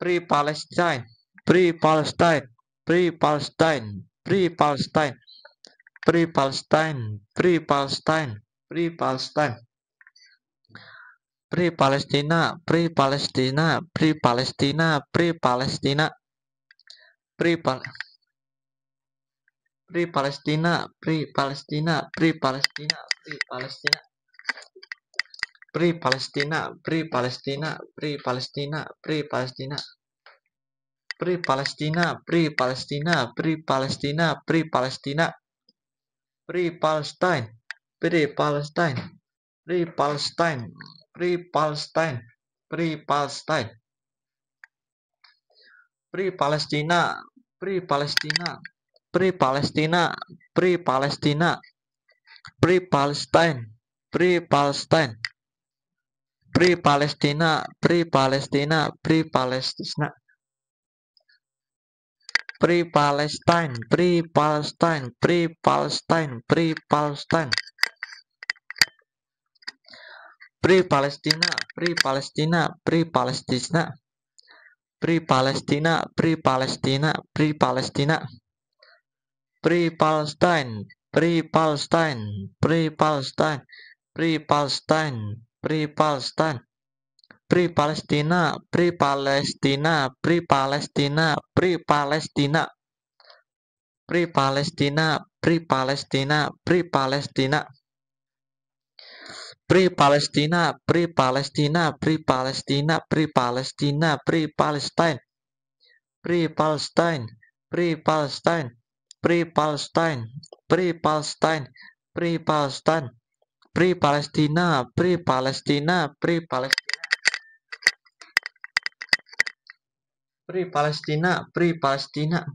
Free Palestine, Free Palestine, Free Palestine, Free Palestine, Free Palestine, Free Palestine, Free Palestine, Free Palestina, Free Palestina, Free Palestina, Free Palestina, Free Pal Free Palestina, Free Palestina, Free Palestina, Free Palestina, Free Palestina, Free Palestina, Free Palestina, Free Palestina, Free Palestina, Free Palestina, Free Palestina, Free Palestina, Free Palestine, Free Palestine, Free Palestine, Free Palestine, Free Palestine, Free Palestina, Free Palestina, Free Palestina, Free Palestina, Free Palestine, Free Palestine, Free Palestina, Free Palestina, Free Palestina, Free Palestine, Free Palestine, Free Palestine, Free Palestine, Free Palestina, Free Palestina, Free Palestina, Free Palestina, Free Palestina, Free Palestina, Free Palestine, Free Palestine, Free Palestine, Free Palestine, Free Palestine, Free Palestina, Free Palestina, Free Palestina, Free Palestina, Free Palestina, Free Palestina, Free Palestina, Free Palestina, Free Palestina, Free Palestina, Free Palestina, Free Palestine, Free Palestine, Free Palestine, Free Palestine, Free Palestine, Free Palestine, Free Palestina, Free Palestina, Free Palestina, Free Palestina, Free Palestina,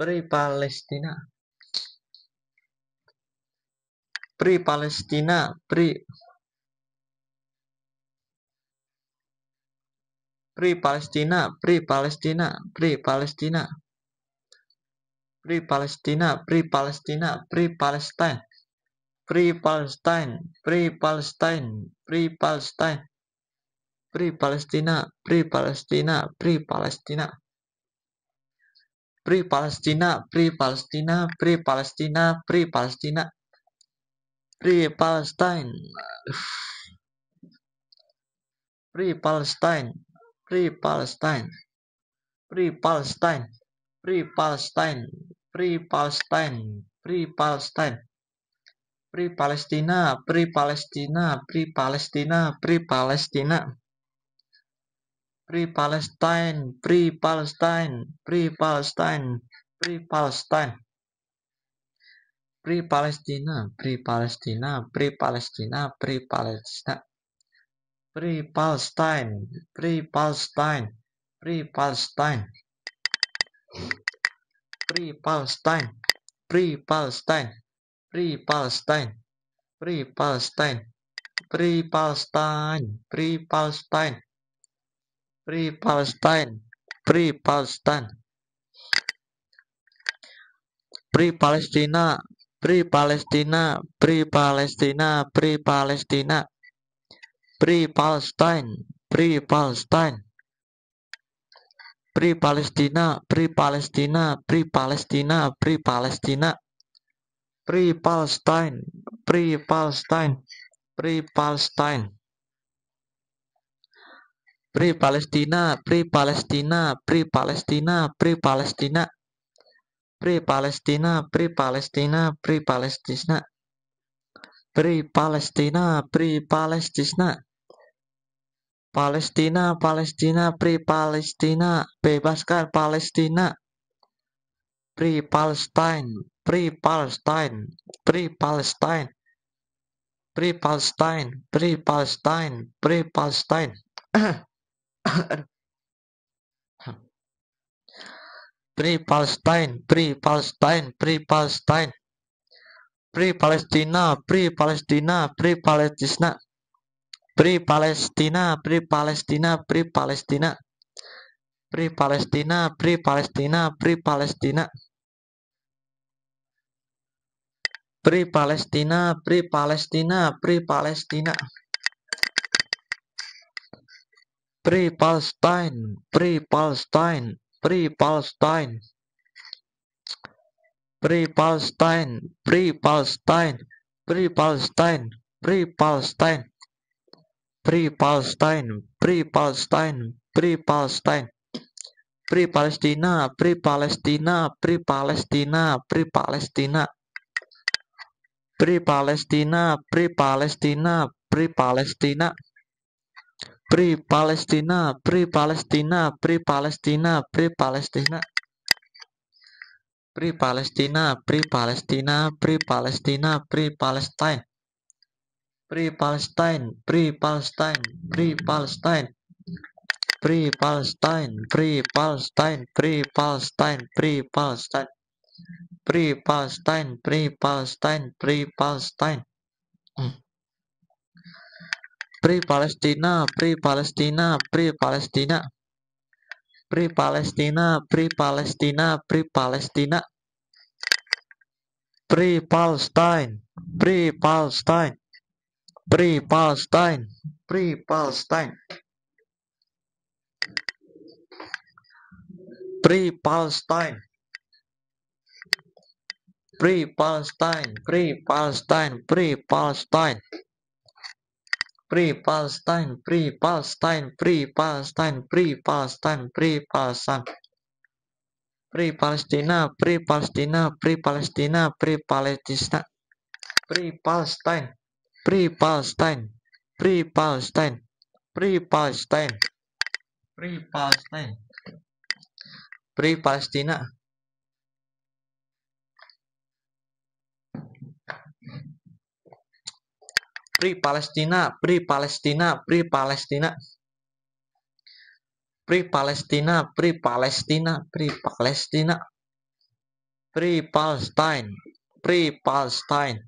Free Palestina, Free Palestina, Free Palestina, Free Palestina, Free Palestina, Free Palestina, Free Palestina, Free Palestine, Free Palestine, Free Palestine, Free Palestine, Free Palestina, Free Palestina, Free Palestina, Free Palestina, Free Palestina, Free Palestina, Free Palestina, Free Palestine, Free Palestine, Free Palestine, Free Palestine, Free Palestine, Free Palestine, Free Palestine, Free Palestina, Free Palestina, Free Palestina, Free Palestina, Free Palestine, Free Palestine, Free Palestine, Free Palestine, Free Palestina, Free Palestina, Free Palestina, Free Palestina, Free Palestine, Free Palestine, Free Palestine, Free Palestine, Free Palestine, Free Palestine, Free Palestine, Free Palestine, Free Palestine, Free Palestine, Free Palestine, Free Palestina, Free Palestina, Free Palestina, Free Palestina, Free Palestine, Free Palestine, Free Palestina, Free Palestina, Free Palestina, Free Palestina, Free Palestine, Free Palestine, Free Palestine, Free Palestina, Free Palestina, Free Palestina, Free Palestina, Free Palestina, Free Palestina, Free Palestina, Free Palestina, Free Palestina, Palestina, Palestina, Free Palestina, bebaskan Palestina, Free Palestine, Free Palestine, Free Palestine, Free Palestine, Free Palestine, Free Palestine, Free Palestine, Free Palestine, Free Palestine, Free Palestina, Free Palestina, Free Palestina, Free Palestina, Free Palestina, Free Palestina, Free Palestina, Free Palestina, Free Palestina, Free Palestina, Free Palestina, Free Palestina, Free Palestine, Free Palestine, Free Palestine, Free Palestine, Free Palestine, Free Palestine, Free Palestine, Free Palestine, Free Palestine, Free Palestine, Free Palestina, Free Palestina, Free Palestina, Free Palestina, Free Palestina, Free Palestina, Free Palestina, Free Palestina, Free Palestina, Free Palestina, Free Palestina, Free Palestina, Free Palestina, Free Palestina, Free Palestine, Free Palestine, Free Palestine, Free Palestine, Free Palestine, Free Palestine, Free Palestine, Free Palestine, Free Palestine, Free Palestine, Free Palestine, Free Palestina, Free Palestina, Free Palestina, Free Palestina, Free Palestina, Free Palestina, Free Palestine, Free Palestine, Free Palestine, Free Palestine, Free Palestine, Free Palestine, Free Palestine, Free Palestine, Free Palestine, Free Palestine, Free Palestine, Free Palestine, Free Palestine, Free Palestina, Free Palestina, Free Palestina, Free Palestina, Free Palestine, Free Palestine, Free Palestine, Free Palestine, Free Palestine, Free Palestina, Free Palestina, Free Palestina, Free Palestina, Free Palestina, Free Palestina, Free Palestina, Free Palestine, Free Palestine,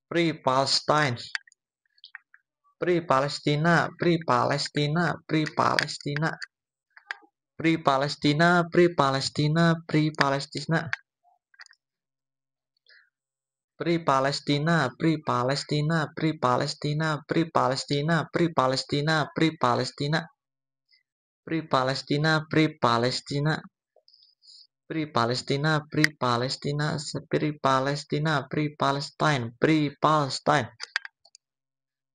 Free Palestine, Free Palestina, Free Palestina, Free Palestina, Free Palestina, Free Palestina, Free Palestina, Free Palestina, Free Palestina, Free Palestina, Free Palestina, Free Palestina, Free Palestina, Free Palestina, Free Palestina, Free Palestina, Free Palestina, Free Palestina, Free Palestine, Free Palestine,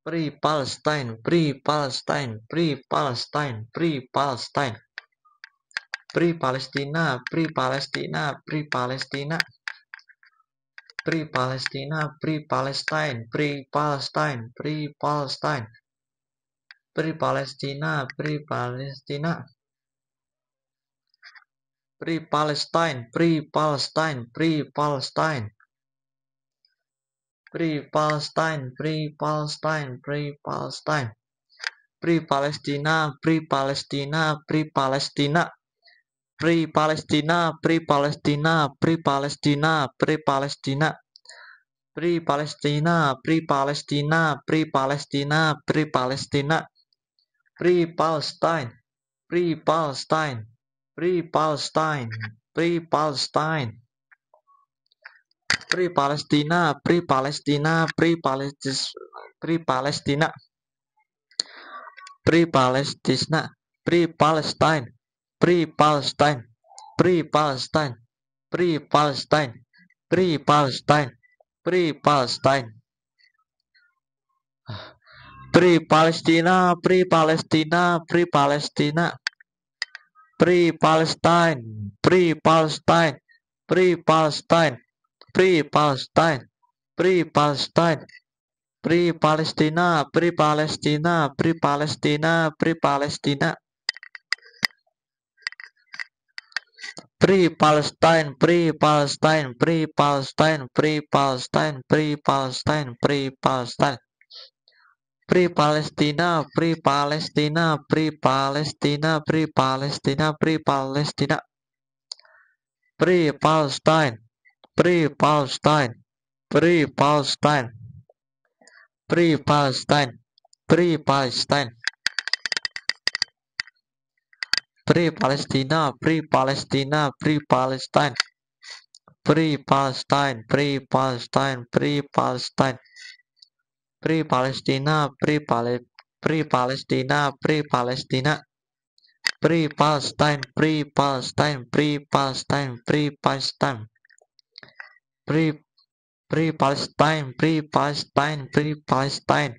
Free Palestine, Free Palestine, Free Palestine, Free Palestine, Free Palestina, Free Palestina, Free Palestina, Free Palestina, Free Palestine, Free Palestine, Free Palestine, Free Palestina, Free Palestina, Free Palestine, Free Palestine, Free Palestine, Free Palestine, Free Palestine, Free Palestine, Free Palestina, Free Palestina, Free Palestina, Free Palestina, Free Palestina, Free Palestina, Free Palestina, Free Palestina, Free Palestina, Free Palestina, Free Palestina, Free Palestine, Free Palestine, Free Palestine, Free Palestine, Free Palestina, Free Palestina, Free Palestina, Free Palestina, Free Palestina, Free Palestine, Free Palestine, Free Palestine, Free Palestine, Free Palestine, Free Palestine, Free Palestina, Free Palestina, Free Palestina, Free Palestine, Free Palestine, Free Palestine, Free Palestine, Free Palestine, Free Palestina, Free Palestina, Free Palestina, Free Palestina, Free Palestine, Free Palestine, Free Palestine, Free Palestine, Free Palestine, Free Palestine, Free Palestina, Free Palestina, Free Palestina, Free Palestina, Free Palestina, Free Palestine, Free Palestine, Free Palestine, Free Palestine, Free Palestine, Free Palestina, Free Palestina, Free Palestine, Free Palestine, Free Palestine, Free Palestine, Free Palestina, Free Palestina, Free Palestina, Free Palestine, Free Palestine, Free Palestine, Free Palestine, Free Free Palestine, Free Palestine, Free Palestine,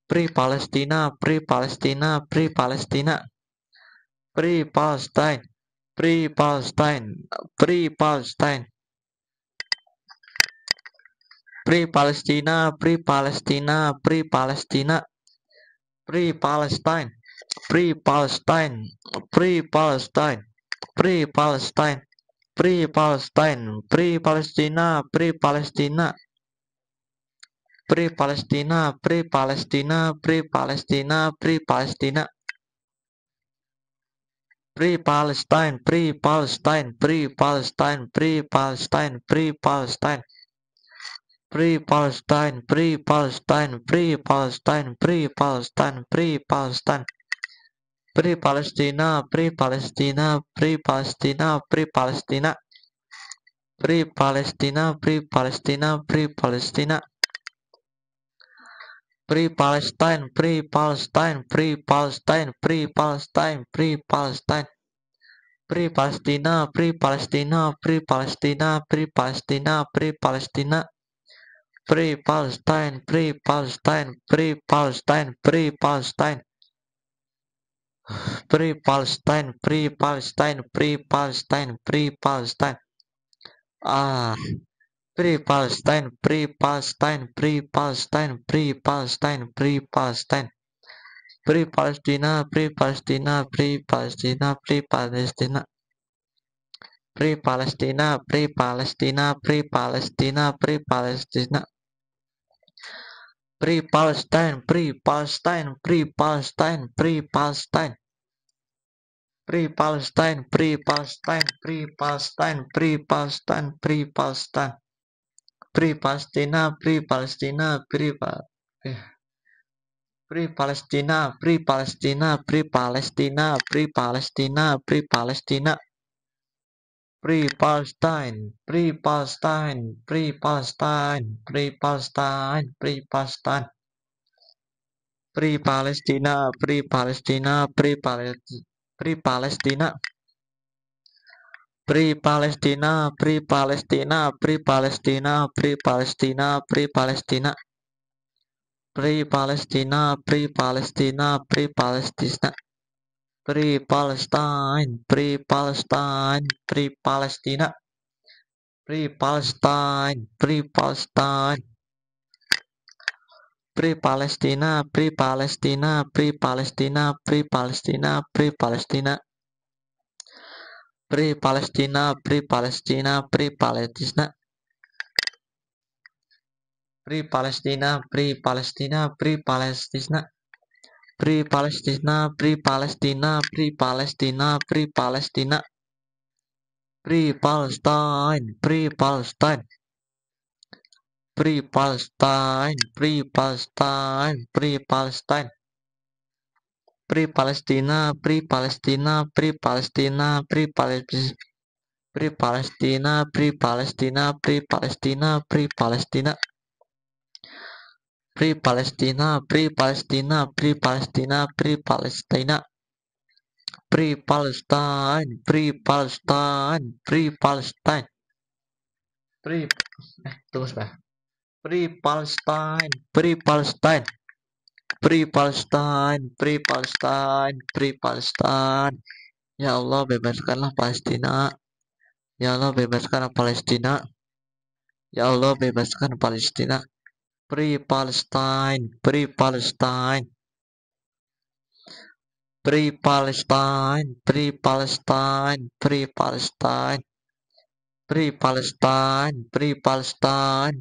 Free Palestina, Free Palestina, Free Palestina, Free Palestine, Free Palestine, Free Palestine, Free Palestina, Free Palestina, Free Palestina, Free Palestine, Free Palestine, Free Palestine, Free Palestine, Free Palestine, Free Palestina, Free Palestina, Free Palestina, Free Palestina, Free Palestina, Free Palestina, Free Palestine, Free Palestine, Free Palestine, Free Palestine, Free Palestine, Free Palestine, Free Palestine, Free Palestine, Free Palestine, Free Palestine, Free Palestina, Free Palestina, Free Palestina, Free Palestina, Free Palestina, Free Palestina, Free Palestina, Free Palestine, Free Palestine, Free Palestine, Free Palestine, Free Palestine, Free Palestina, Free Palestina, Free Palestina, Free Palestina, Free Palestina, Free Palestine, Free Palestine, Free Palestine, Free Palestine, Free Palestine, Free Palestine, Free Palestine, Free Palestine. Ah, Free Palestine, Free Palestine, Free Palestine, Free Palestine, Free Palestine. Free Palestina, Free Palestina, Free Palestina, Free Palestina. Free Palestina, Free Palestina, Free Palestina, Free Palestina. Free Palestine, Free Palestine, Free Palestine, Free Palestine. Free Palestine, Free Palestine, Free Palestine, Free Palestine, Free Palestine. Free Palestina, Free Palestina, Free Free Palestina, Free Palestina, Free Palestina, Free Palestina, Free Palestina. Free Palestine, Free Palestine, Free Palestine, Free Palestine, Free Palestine. Free Palestina, Free Palestina, Free Palestina, Free Palestina, Free Palestina, Free Palestina, Free Palestina, Free Palestina, Free Palestina, Free Palestina, Free Palestina, Free Palestina, Free Palestine, Free Palestine, Free Palestina, Free Palestine, Free Palestine, Free Palestina, Free Palestina, Free Palestina, Free Palestina, Free Palestina, Free Palestina, Free Palestina, Free Palestina, Free Palestina, Free Palestina, Free Palestina, Free Palestina, Free Palestina, Free Palestina, Free Palestina, Free Palestine, Free Palestine, Free Palestine, Free Palestine, Free Palestine, Free Palestina, Free Palestina, Free Palestina, Free Palestina, Free Palestina, Free Palestina, Free Palestina, Free Palestina, Free Palestina, Free Palestina, Free Palestina, Free Palestina, Free Palestine, Free Palestine, Free Palestine, Free tunggu sebentar. Free Palestine, Free Palestine, Free Palestine, Free Palestine, Free Palestine. Ya Allah, bebaskanlah Palestina. Ya Allah, bebaskan Palestina. Ya Allah, bebaskan Palestina. Free Palestine, Free Palestine, Free Palestine, Free Palestine, Free Palestine, Free Palestine, Free Palestine,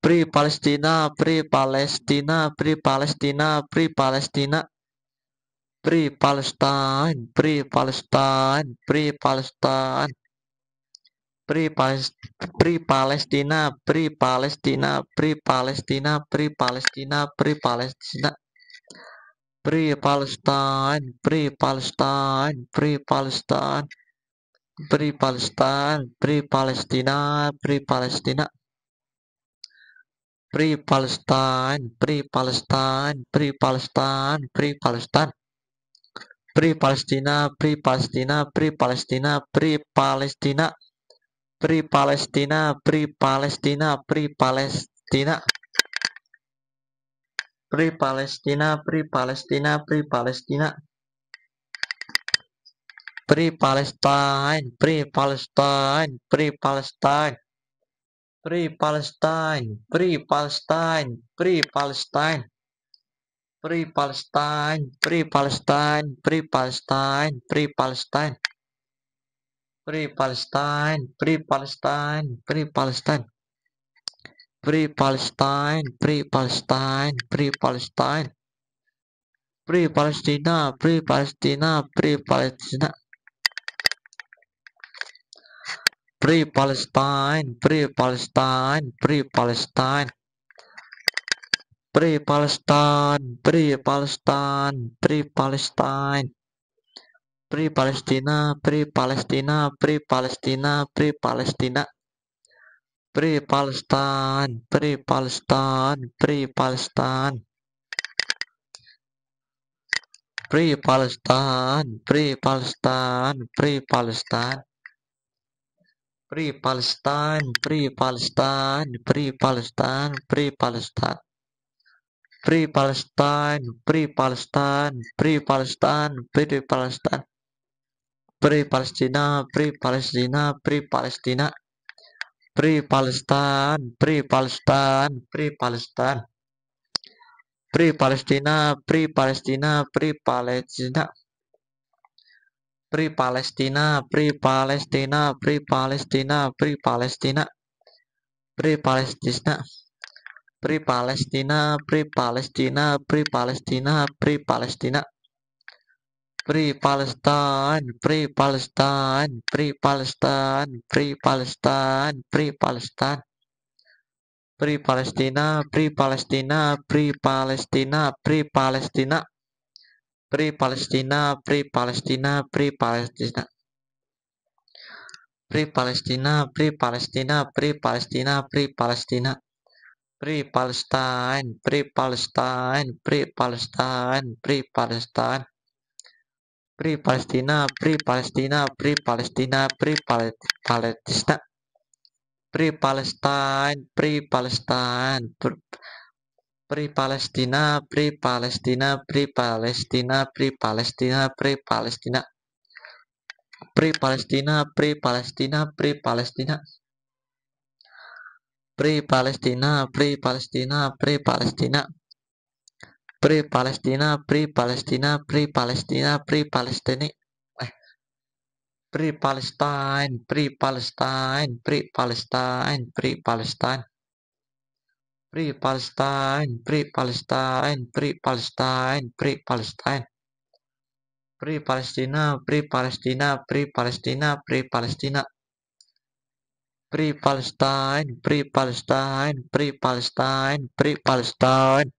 Free Palestina, Free Palestina, Free Palestina, Free Palestina, Free Palestine, Free Palestine, Free Palestine, Free Palestina, Free Palestina, Free Palestina, Free Palestina, Free Palestina, Free Palestine, Free Palestine, Free Palestine, Free Palestine, Free Palestina, Free Palestina, Free Palestine, Free Palestine, Free Palestine, Free Palestine, Free Palestina, Free Palestina, Free Palestina, Free Palestina, Free Palestina, Free Palestina, Free Palestina, Free Palestina, Free Palestina, Free Palestina, Free Palestine, Free Palestine, Free Palestine, Free Palestine, Free Palestine, Free Palestine, Free Palestine, Free Palestine, Free Palestine, Free Palestine, Free Palestine, Free Palestine, Free Palestine, Free Palestine, Free Palestine, Free Palestine, Free Palestina, Free Palestina, Free Palestina, Free Palestine, Free Palestine, Free Palestine, Free Palestine, Free Palestine, Free Palestine, Free Palestina, Free Palestina, Free Palestina, Free Palestina, Free Palestine, Free Palestine, Free Palestine, Free Palestine, Free Palestine, Free Palestine, Free Palestine, Free Palestine, Free Palestine, Free Palestine, Free Palestine, Free Palestine, Free Palestine, Free Palestine, Free Palestina, Free Palestina, Free Palestina, Free Palestine, Free Palestine, Free Palestine, Free Palestina, Free Palestina, Free Palestina, Free Palestina, Free Palestina, Free Palestina, Free Palestina, Free Palestina, Free Palestina, Free Palestina, Free Palestina, Free Palestina, Free Palestine, Free Palestine, Free Palestine, Free Palestine, Free Palestine, Free Palestina, Free Palestina, Free Palestina, Free Palestina, Free Palestina, Free Palestina, Free Palestina, Free Palestina, Free Palestina, Free Palestina, Free Palestina, Free Palestine, Free Palestine, Free Palestine, Free Palestine, Free Palestina, Free Palestina, Free Palestina, Free Palestina, Free Palestine, Free Palestine, Free Palestina, Free Palestina, Free Palestina, Free Palestina, Free Palestina, Free Palestina, Free Palestina, Free Palestina, Free Palestina, Free Palestina, Free Palestina, Free Palestina, Free Palestina, Free Palestina, Free Palestina, Free Palestine, Free Palestine, Free Palestine, Free Palestine, Free Palestine, Free Palestine, Free Palestine, Free Palestine, Free Palestina, Free Palestina, Free Palestina, Free Palestina, Free Palestine, Free Palestine, Free Palestine, Free Palestine, Free Palestine, Free Palestine, Free Palestine, Free Palestine, Free Palestina, Free Palestina, Free Palestina, Free Palestina, Free Palestina, Free Palestine, Free Palestine, Free Palestine,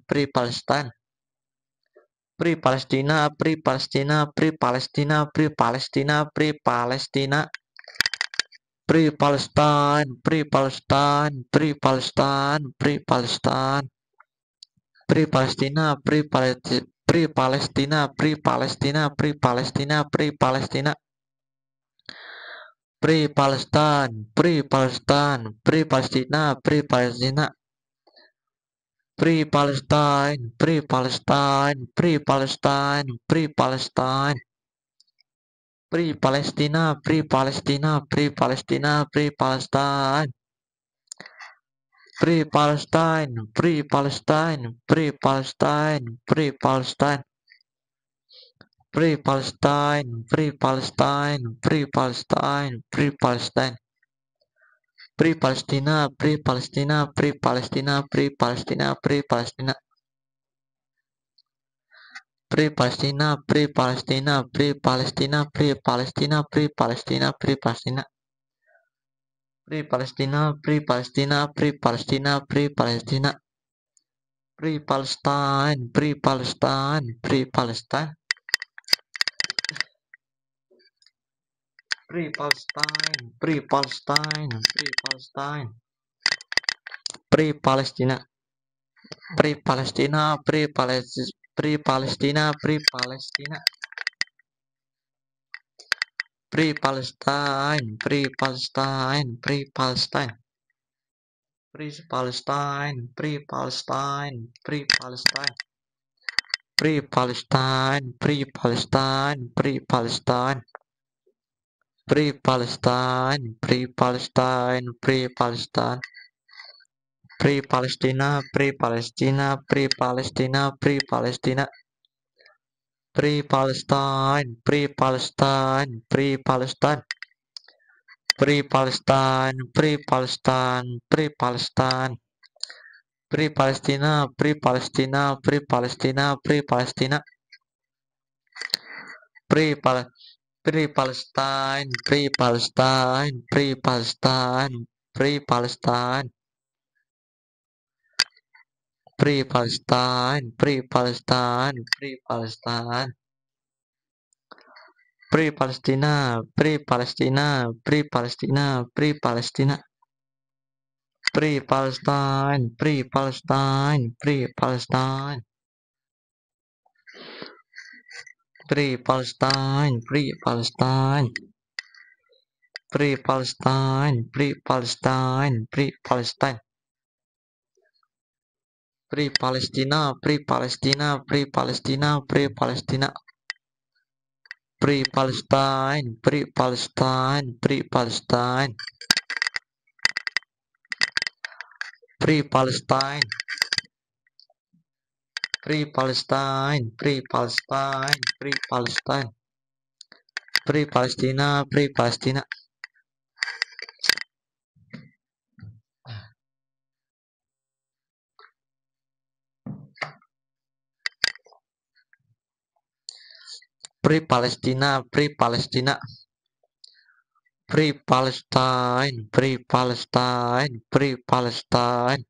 Free Palestine, Free Palestina, Free Palestina, Free Palestina, Free Palestina, Free Palestina, Free Palestina, Free Palestine, Free Palestine, Free Palestina, Free Palestina, Free Palestine, Free Palestine, Free Palestine, Free Palestine, Free Palestina, Free Palestina, Free Palestina, Free Palestine, Free Palestine, Free Palestine, Free Palestine, Free Palestine, Free Palestine, Free Palestine, Free Palestine, Free Palestine, Free Palestina, Free Palestina, Free Palestina, Free Palestina, Free Palestina, Free Palestina, Free Palestina, Free Palestina, Free Palestina, Free Palestina, Free Palestina, Free Palestina, Free Palestina, Free Palestina, Free Palestina, Free Palestine, Free Palestine, Free Palestine, Free Palestine, Free Palestine, Free Palestine, Free Palestina, Free Palestina, Free Palestina, Free Palestina, Free Palestina, Free Palestine, Free Palestine, Free Palestine, Free Palestine, Free Palestine, Free Palestine, Free Palestine, Free Palestine, Free Palestine, Free Palestine, Free Palestine, Free Palestine, Free Palestina, Free Palestina, Free Palestina, Free Palestina, Free Palestine, Free Palestine, Free Palestine, Free Palestine, Free Palestine, Free Palestine, Free Palestina, Free Palestina, Free Palestina, Free Palestina, Free Pal Free Palestine, Free Palestine, Free Palestine, Free Palestine, Free Palestine, Free Palestine, Free Palestine, Free Palestina, Free Palestina, Free Palestina, Free Palestina, Free Palestine, Free Palestine, Free Palestine, Free Palestine, Free Palestine, Free Palestine, Free Palestine, Free Palestine, Free Palestina, Free Palestina, Free Palestina, Free Palestina, Free Palestine, Free Palestine, Free Palestine, Free Palestine, Free Palestine, Free Palestine, Free Palestine, Free Palestina, Free Palestina, Free Palestina, Free Palestina, Free Palestine, Free Palestine, Free Palestine,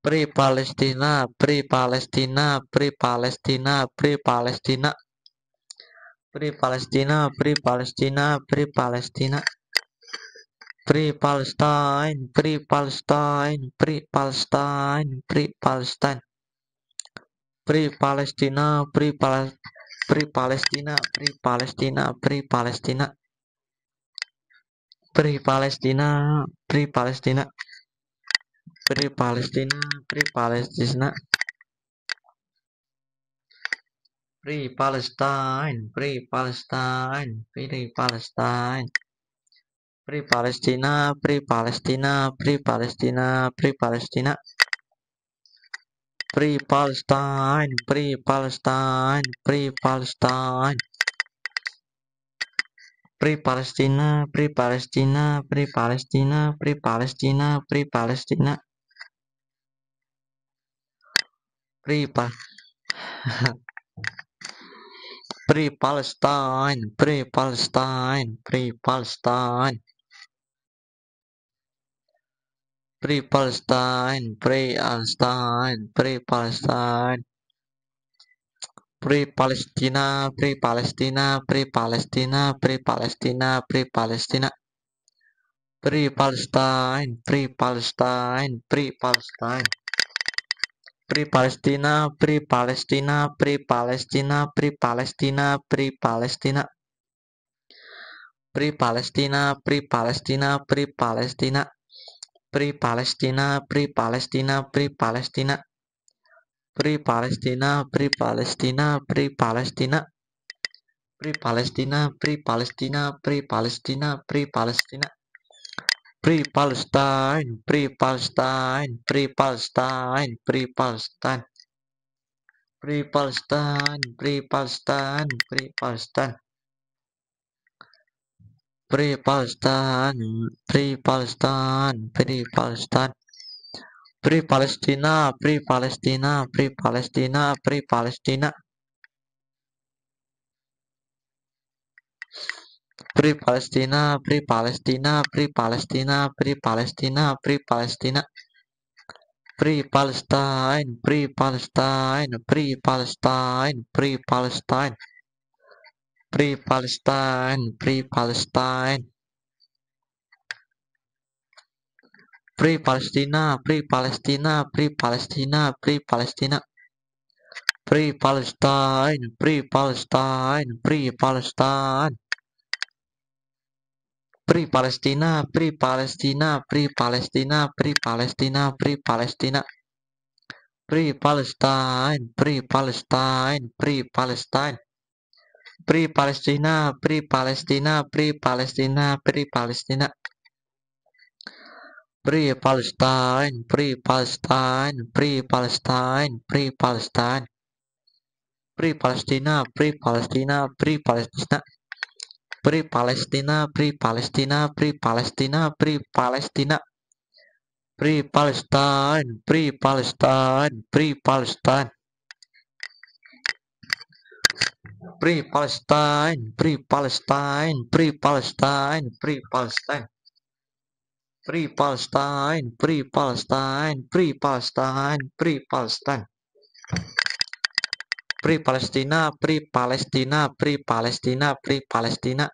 Free Palestina, Free Palestina, Free Palestina, Free Palestina, Free Palestina, Free Palestina, Free Palestina, Free Palestine, Free Palestine, Free Palestine, Free Palestine, Free Palestina, Free Palestina, Free Palestina, Free Palestina, Free Palestina, Free Palestina, Free Palestina, Free Palestina, Free Palestina, Free Palestine, Free Palestine, Free Palestine, Free Palestina, Free Palestina, Free Palestina, Free Palestina, Free Palestine, Free Palestine, Free Palestine, Free Palestina, Free Palestina, Free Palestina, Free Palestina, Free Palestina, Free pa Free Palestine, Free Palestine, Free Palestine, Free Palestine, Free Palestine, Free Palestine, Free Palestina, Free Palestina, Free Palestina, Free Palestina, Free Palestina, Free Palestine, Free Palestine, Free Palestine, Free Palestina, Free Palestina, Free Palestina, Free Palestina, Free Palestina, Free Palestina, Free Palestina, Free Palestina, Free Palestina, Free Palestina, Free Palestina, Free Palestina, Free Palestina, Free Palestina, Free Palestina, Free Palestina, Free Palestina, Free Palestina, Free Palestine, Free Palestine, Free Palestine, Free Palestine, Free Palestine, Free Palestine, Free Palestine, Free Palestine, Free Palestine, Free Palestine, Free Palestina, Free Palestina, Free Palestina, Free Palestina, Free Palestina, Free Palestina, Free Palestina, Free Palestina, Free Palestina, Free Palestine, Free Palestine, Free Palestine, Free Palestine, Free Palestine, Free Palestine, Free Palestina, Free Palestina, Free Palestina, Free Palestina. Free Palestine, Free Palestine, Free Palestine. Free Palestina, Free Palestina, Free Palestina, Free Palestina, Free Palestina. Free Palestine, Free Palestine, Free Palestine. Free Palestina, Free Palestina, Free Palestina, Free Palestina. Free Palestine, Free Palestine, Free Palestine, Free Palestine. Free Palestina, Free Palestina, Free Palestina. Free Palestina, Free Palestina, Free Palestina, Free Palestina. Free Palestine, Free Palestine, Free Palestine. Free Palestine, Free Palestine, Free Palestine, Free Palestine. Free Palestine, Free Palestine, Free Palestine, Free Palestine. Free Palestina, Free Palestina, Free Palestina, Free Palestina.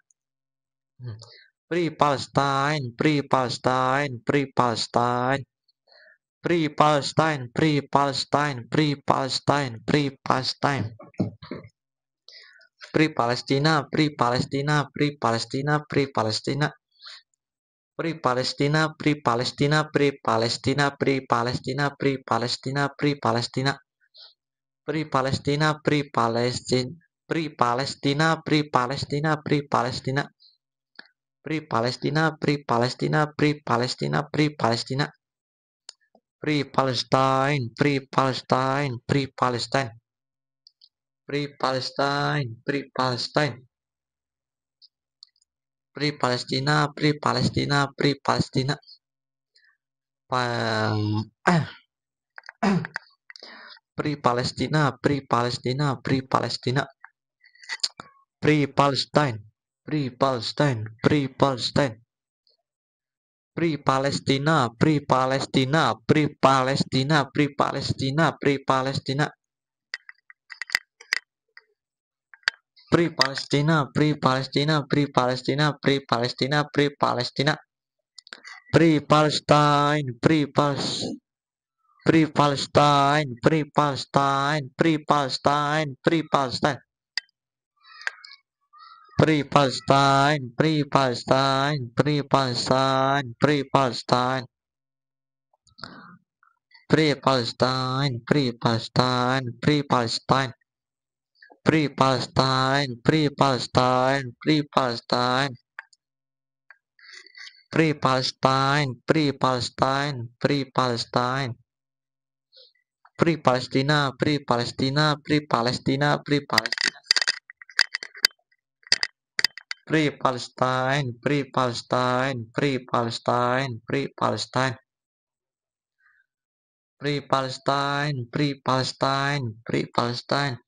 Free Palestine, Free Palestine, Free Palestine. Free Palestine, Free Palestine, Free Palestine, Free Palestine. Free Palestina, Free Palestina, Free Palestina, Free Palestina. Free Palestina, Free Palestina, Free Palestina, Free Palestina, Free Palestina, Free Palestina. Free Palestina, Free Palestine, Free Palestina, Free Palestina, Free Palestina. Free Palestina, Free Palestina, Free Palestina, Free Palestina. Free Palestine, Free Palestine, Free Palestine. Free Palestine, Free Palestine. Free Palestina, Free Palestina, Free Palestina. Free Palestina, Free Palestina, Free Palestina. Free Palestine, Free Palestine, Free Palestine. Free Palestina, Free Palestina, Free Palestina, Free Palestina, Free Palestina. Free Palestina, Free Palestina, Free Palestina, Free Palestina, Free Palestina. Free Palestine, Free Palestine. Free Palestine, Free Palestine, Free Palestine, Free Palestine. Free Palestine, Free Palestine, Free Palestine, Free Palestine. Free Palestine, Free Palestine, Free Palestine. Free Palestine, Free Palestine, Free Palestine. Free Palestine, Free Palestine, Free Palestine. Free Palestina, Free Palestina, Free Palestina, Free Palestina. Free Palestine, Free Palestine, Free Palestine, Free Palestine. Free Palestine, Free Palestine, Free Palestine.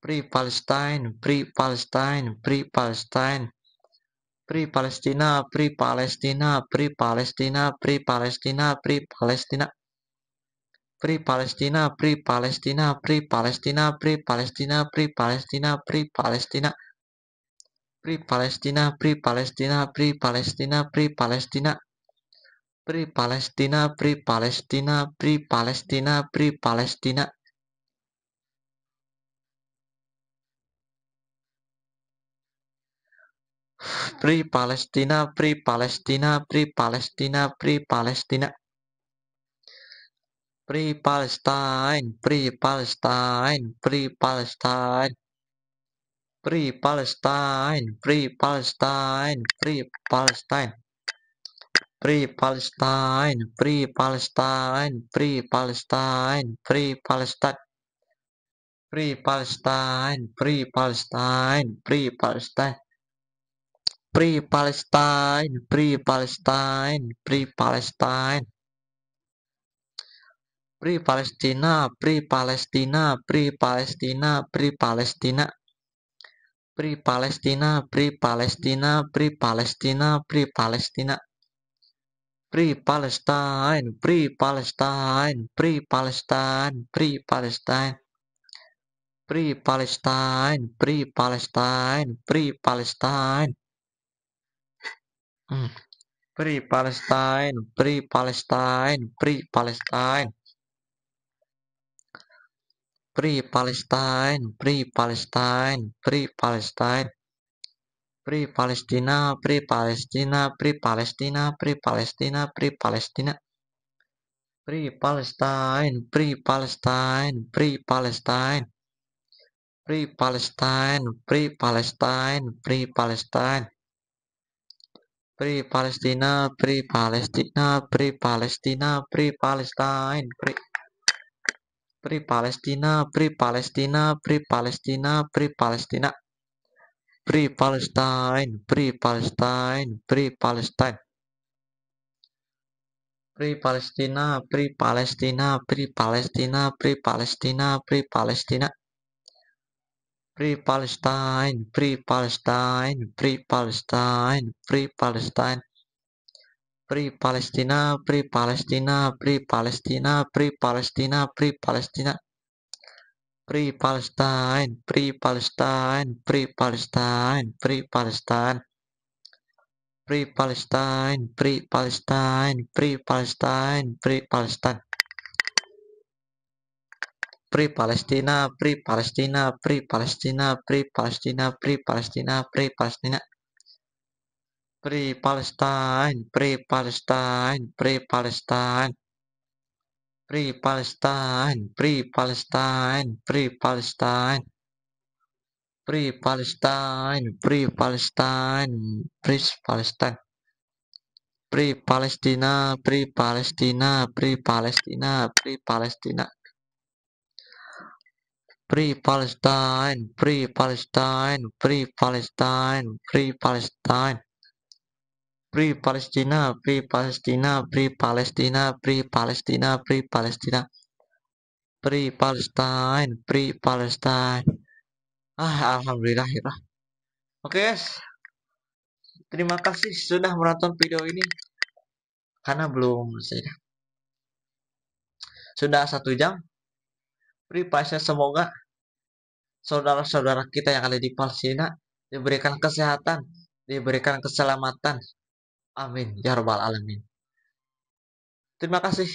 Free Palestine, Free Palestine, Free Palestine. Free Palestina, Free Palestina, Free Palestina, Free Palestina, Free Palestina. Free Palestina, Free Palestina, Free Palestina, Free Palestina, Free Palestina, Free Palestina. Free Palestina, Free Palestina, Free Palestina, Free Palestina. Free Palestina, Free Palestina, Free Palestina, Free Palestina. Free Palestina, Free Palestina, Free Palestina, Free Palestina. Free Palestine, Free Palestine, Free Palestine. Free Palestine, Free Palestine, Free Palestine. Free Palestine, Free Palestine, Free Palestine, Free Palestine. Free Palestine, Free Palestine, Free Palestine. Free Palestine, Free Palestine, Free Palestine. Free Palestina, Free Palestina, Free Palestina, Free Palestina. Free Palestina, Free Palestina, Free Palestina, Free Palestina. Free Palestine, Free Palestine, Free Palestine, Free Palestine. Free Palestine, Free Palestine, Free Palestine. Free Palestine, Free Palestine, Free Palestine, Free Palestine, Free Palestine, Free Palestine, Free Palestina, Free Palestina, Free Palestina, Free Palestina, Free Palestina, Free Palestine, Free Palestine, Free Palestine, Free Palestine, Free Palestine, Free Palestine, Free Palestina, Free Palestina, Free Palestina, Free Palestine, Free Palestina, Free Palestina, Free Palestina, Free Palestina, Free Palestine, Free Palestine, Free Palestine, Free Palestina, Free Palestina, Free Palestina, Free Palestina, Free Palestina, Free Palestine, Free Palestine, Free Palestine, Free Palestine, Free Palestina, Free Palestina, Free Palestina, Free Palestina, Free Palestina, Free Palestine, Free Palestine, Free Palestine, Free Palestine, Free Palestine, Free Palestine, Free Palestine, Free Palestine, Free Palestina, Free Palestina, Free Palestina, Free Palestina, Free Palestina, Free Palestina, Free Palestine, Free Palestine, Free Palestine, Free Palestine, Free Palestine, Free Palestine, Free Palestine, Free Palestine, Free Palestine, Free Palestina, Free Palestina, Free Palestina, Free Palestina, Free Palestine, Free Palestine, Free Palestine, Free Palestine, Free Palestina, Free Palestina, Free Palestina, Free Palestina, Free Palestina, Free Palestine, Free Palestine. Alhamdulillah ya. Oke guys, terima kasih sudah menonton video ini. Karena belum sudah 1 jam. Free Palestina, semoga saudara-saudara kita yang ada di Palestina diberikan kesehatan, diberikan keselamatan. Amin ya rabbal alamin. Terima kasih.